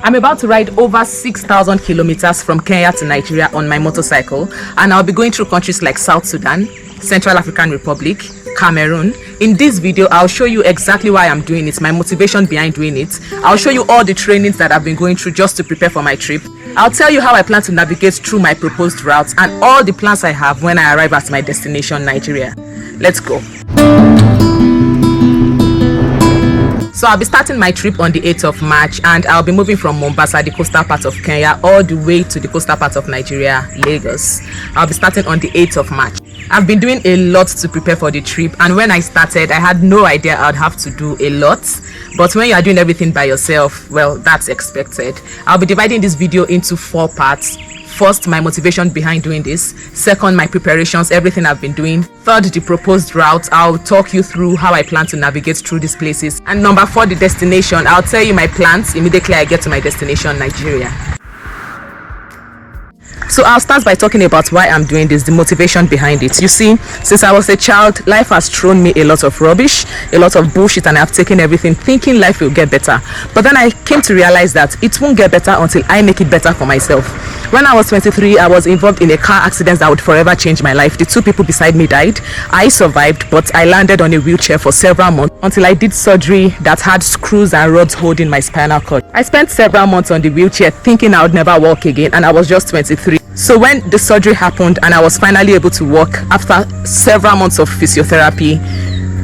I'm about to ride over 6,000 kilometers from Kenya to Nigeria on my motorcycle, and I'll be going through countries like South Sudan, Central African Republic, Cameroon. In this video, I'll show you exactly why I'm doing it, my motivation behind doing it. I'll show you all the trainings that I've been going through just to prepare for my trip. I'll tell you how I plan to navigate through my proposed routes and all the plans I have when I arrive at my destination, Nigeria. Let's go. So I'll be starting my trip on the 8th of March, and I'll be moving from Mombasa, the coastal part of Kenya, all the way to the coastal part of Nigeria, Lagos. I'll be starting on the 8th of March. I've been doing a lot to prepare for the trip, and when I started, I had no idea I'd have to do a lot. But when you are doing everything by yourself, well, that's expected. I'll be dividing this video into 4 parts. First, my motivation behind doing this. Second, my preparations, everything I've been doing. Third, the proposed route. I'll talk you through how I plan to navigate through these places. And number 4, the destination. I'll tell you my plans immediately I get to my destination, Nigeria. So I'll start by talking about why I'm doing this, the motivation behind it. You see, since I was a child, life has thrown me a lot of rubbish, a lot of bullshit, and I've taken everything thinking life will get better. But then I came to realize that it won't get better until I make it better for myself. When I was 23, I was involved in a car accident that would forever change my life. The 2 people beside me died. I survived, but I landed on a wheelchair for several months until I did surgery that had screws and rods holding my spinal cord. I spent several months on the wheelchair thinking I would never walk again, and I was just 23. So when the surgery happened and I was finally able to walk after several months of physiotherapy,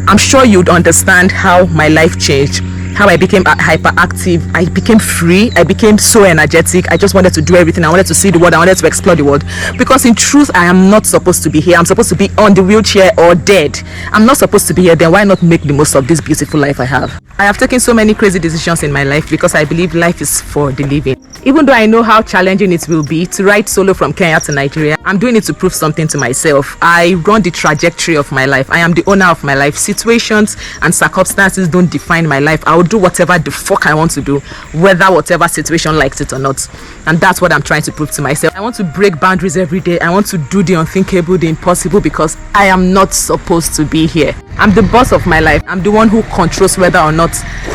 I'm sure you'd understand how my life changed, how I became hyperactive, I became free, I became so energetic. I just wanted to do everything. I wanted to see the world, I wanted to explore the world. Because in truth, I am not supposed to be here. I'm supposed to be on the wheelchair or dead. I'm not supposed to be here. Then why not make the most of this beautiful life I have? I have taken so many crazy decisions in my life because I believe life is for the living. Even though I know how challenging it will be to ride solo from Kenya to Nigeria, I'm doing it to prove something to myself. I run the trajectory of my life. I am the owner of my life. Situations and circumstances don't define my life. I will do whatever the fuck I want to do, whether whatever situation likes it or not. And that's what I'm trying to prove to myself. I want to break boundaries every day. I want to do the unthinkable, the impossible, because I am not supposed to be here. I'm the boss of my life. I'm the one who controls whether or not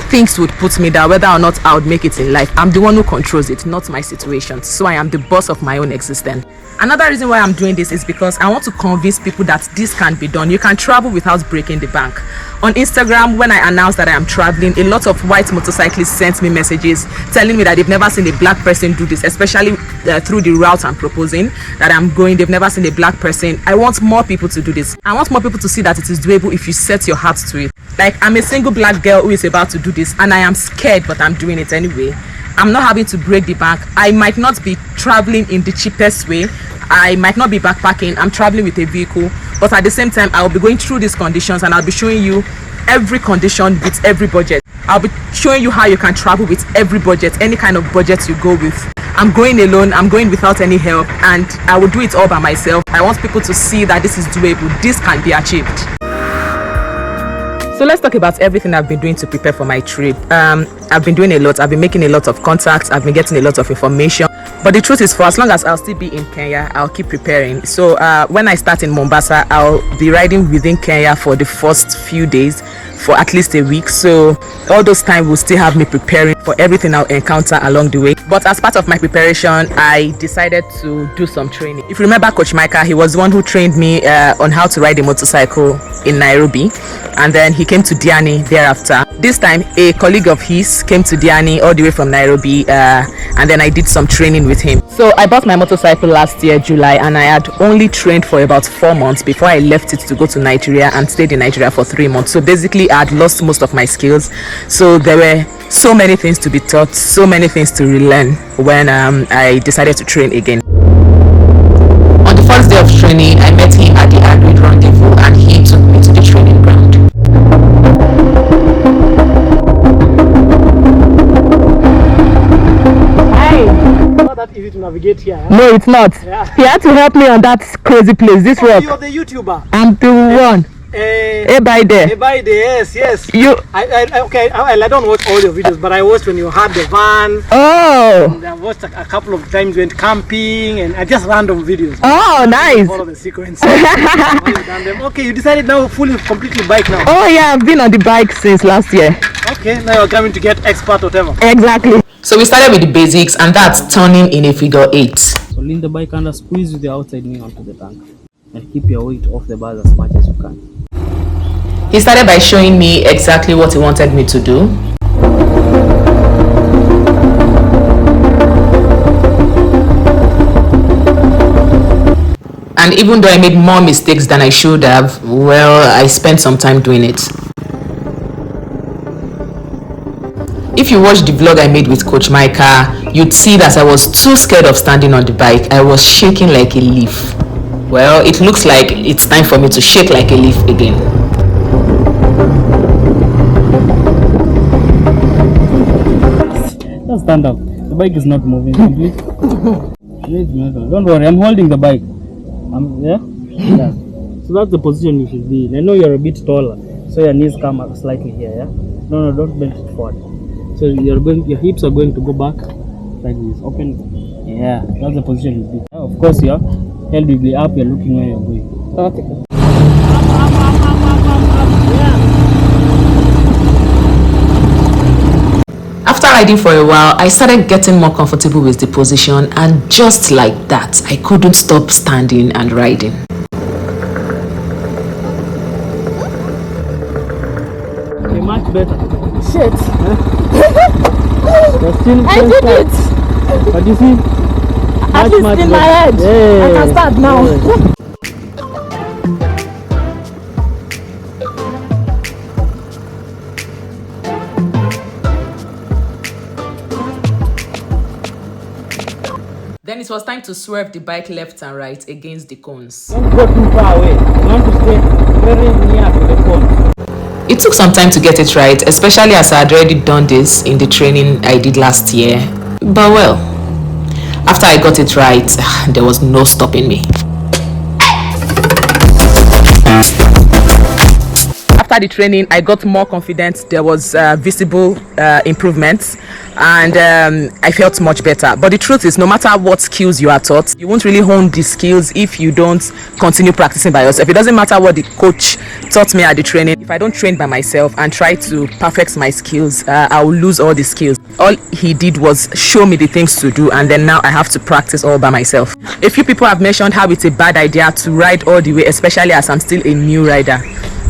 things would put me down, whether or not I would make it in life. I'm the one who controls it, not my situation. So I am the boss of my own existence. Another reason why I'm doing this is because I want to convince people that this can be done. You can travel without breaking the bank. On Instagram, when I announced that I am traveling, a lot of white motorcyclists sent me messages telling me that they've never seen a black person do this, especially through the route I'm proposing that I'm going. They've never seen a black person. I want more people to do this. I want more people to see that it is doable if you set your heart to it. Like, I'm a single black girl who is about to do this, and I am scared, but I'm doing it anyway. I'm not having to break the bank. I might not be traveling in the cheapest way. I might not be backpacking. I'm traveling with a vehicle, but at the same time, I'll be going through these conditions, and I'll be showing you every condition with every budget. I'll be showing you how you can travel with every budget, any kind of budget you go with. I'm going alone, I'm going without any help, and I will do it all by myself. I want people to see that this is doable, this can be achieved. So let's talk about everything I've been doing to prepare for my trip. I've been doing a lot. I've been making a lot of contacts. I've been getting a lot of information. But the truth is, for as long as I'll still be in Kenya, I'll keep preparing. So when I start in Mombasa, I'll be riding within Kenya for the first few days, for at least a week. So all those time will still have me preparing for everything I'll encounter along the way. But as part of my preparation, I decided to do some training. If you remember Coach Micah, he was the one who trained me on how to ride a motorcycle in Nairobi. And then he came to Diani thereafter. This time, a colleague of his came to Diani all the way from Nairobi, and then I did some training with him. So I bought my motorcycle last year, July, and I had only trained for about 4 months before I left it to go to Nigeria and stayed in Nigeria for 3 months. So basically, I had lost most of my skills. So there were so many things to be taught, so many things to relearn when I decided to train again. On the first day of training, I met him at the Ebaide rendezvous, and he took me to the training ground. That easy to navigate here. No, it's not. Yeah. He had to help me on that crazy place. This rock. You're the YouTuber. I'm the one. Ebaide. Ebaide, yes. You. I don't watch all your videos, but I watched when you had the van. Oh. And I watched a couple of times went camping, and just random videos. Oh, nice. Follow the sequence. Okay, you decided now completely bike now. Oh yeah, I've been on the bike since last year. Okay, now you're coming to get expert whatever. Exactly. So we started with the basics, and that's turning in a figure 8. So lean the bike under, squeeze with the outside knee onto the tank, and keep your weight off the bars as much as you can. He started by showing me exactly what he wanted me to do. And even though I made more mistakes than I should have, well, I spent some time doing it. If you watch the vlog I made with Coach Micah, you'd see that I was too scared of standing on the bike. I was shaking like a leaf. Well, it looks like it's time for me to shake like a leaf again. Just stand up. The bike is not moving completely. Don't worry, I'm holding the bike. Yeah? So that's the position you should be in. I know you're a bit taller, so your knees come up slightly here, yeah? No, don't bend it forward. So your hips are going to go back like this. Open. Yeah, that's the position you should be. Of course, you're held with the up, you're looking where you're going. Okay. After riding for a while, I started getting more comfortable with the position, and just like that, I couldn't stop standing and riding. Okay, much better. Shit. I did it. But you see, at least in my head. Yeah. I can start now. Yeah. Then it was time to swerve the bike left and right against the cones. Don't go too far away. You want to stay very near to the cone. It took some time to get it right, especially as I had already done this in the training I did last year. But well, after I got it right, there was no stopping me. After the training, I got more confident. There was visible improvements, and I felt much better. But the truth is, no matter what skills you are taught, you won't really hone these skills if you don't continue practicing by yourself. It doesn't matter what the coach taught me at the training. If I don't train by myself and try to perfect my skills, I will lose all the skills. All he did was show me the things to do, and then now I have to practice all by myself. A few people have mentioned how it's a bad idea to ride all the way, especially as I'm still a new rider.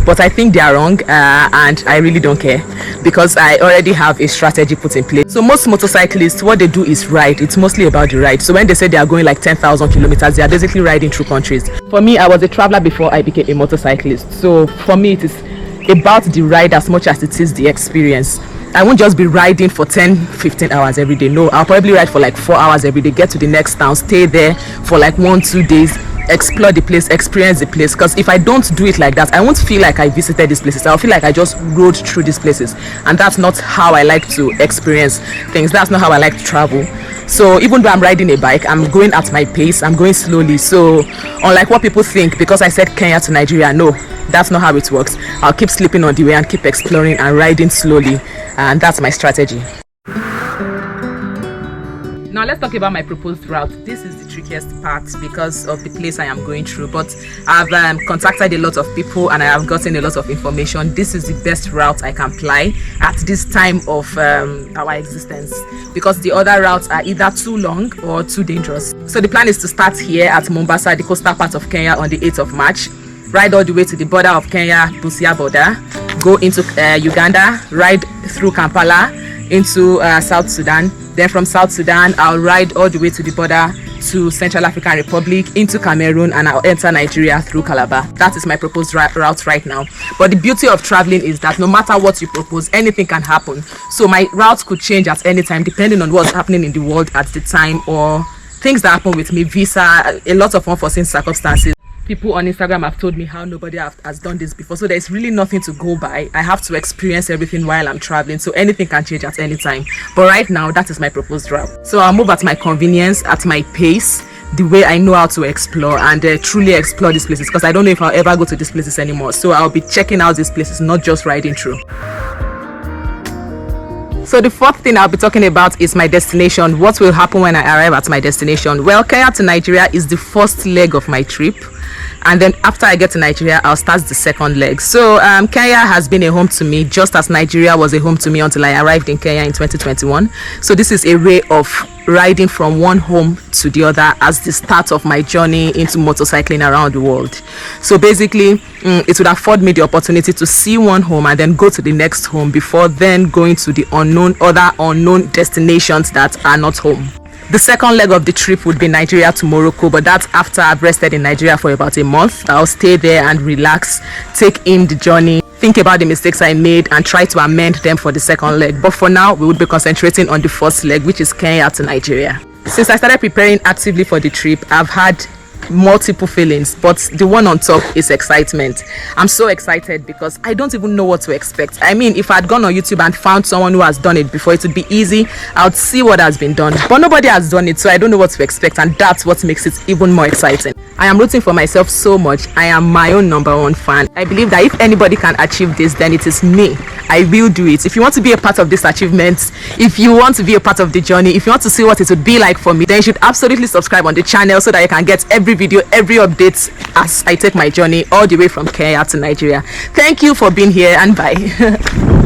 But I think they are wrong, and I really don't care, because I already have a strategy put in place. So most motorcyclists, what they do is ride. It's mostly about the ride. So when they say they are going like 10,000 kilometers, they are basically riding through countries. For me, I was a traveler before I became a motorcyclist. So for me, it is about the ride as much as it is the experience. I won't just be riding for 10-15 hours every day. No, I'll probably ride for like 4 hours every day, get to the next town, stay there for like 1-2 days, explore the place, experience the place. Because if I don't do it like that, I won't feel like I visited these places. I'll feel like I just rode through these places, and that's not how I like to experience things. That's not how I like to travel. So even though I'm riding a bike, I'm going at my pace, I'm going slowly. So unlike what people think, because I said Kenya to Nigeria, no, that's not how it works. I'll keep sleeping on the way and keep exploring and riding slowly, and that's my strategy. Now let's talk about my proposed route. This is the trickiest part because of the place I am going through, but I've contacted a lot of people and I have gotten a lot of information. This is the best route I can fly at this time of our existence, because the other routes are either too long or too dangerous. So the plan is to start here at Mombasa, the coastal part of Kenya, on the 8th of March, ride all the way to the border of Kenya, Busia border, go into Uganda, ride through Kampala into South Sudan. Then from South Sudan, I'll ride all the way to the border to Central African Republic, into Cameroon, and I'll enter Nigeria through Calabar. That is my proposed route right now. But the beauty of traveling is that no matter what you propose, anything can happen. So my route could change at any time depending on what's happening in the world at the time, or things that happen with me, visa, a lot of unforeseen circumstances. People on Instagram have told me how nobody has done this before, so there's really nothing to go by. I have to experience everything while I'm traveling, so anything can change at any time. But right now, that is my proposed route. So I'll move at my convenience, at my pace, the way I know how to explore, and truly explore these places, because I don't know if I'll ever go to these places anymore. So I'll be checking out these places, not just riding through. So the fourth thing I'll be talking about is my destination. What will happen when I arrive at my destination? Well, Kenya to Nigeria is the first leg of my trip. and then after I get to Nigeria, I'll start the second leg. So Kenya has been a home to me, just as Nigeria was a home to me until I arrived in Kenya in 2021. So this is a way of riding from one home to the other as the start of my journey into motorcycling around the world. So basically, it would afford me the opportunity to see one home and then go to the next home before then going to the other unknown destinations that are not home. The second leg of the trip would be Nigeria to Morocco, but that's after I've rested in Nigeria for about a month. I'll stay there and relax, take in the journey, think about the mistakes I made and try to amend them for the second leg. But for now, we would be concentrating on the first leg, which is Kenya to Nigeria. Since I started preparing actively for the trip, I've had multiple feelings, but the one on top is excitement. I'm so excited because I don't even know what to expect. I mean, if I had gone on YouTube and found someone who has done it before, it would be easy. I would see what has been done, but nobody has done it, so I don't know what to expect, and that's what makes it even more exciting. I am rooting for myself so much. I am my own #1 fan. I believe that if anybody can achieve this, then it is me. I will do it. If you want to be a part of this achievement, if you want to be a part of the journey, if you want to see what it would be like for me, then you should absolutely subscribe on the channel so that you can get every video, every update as I take my journey all the way from Kenya to Nigeria. Thank you for being here, and bye.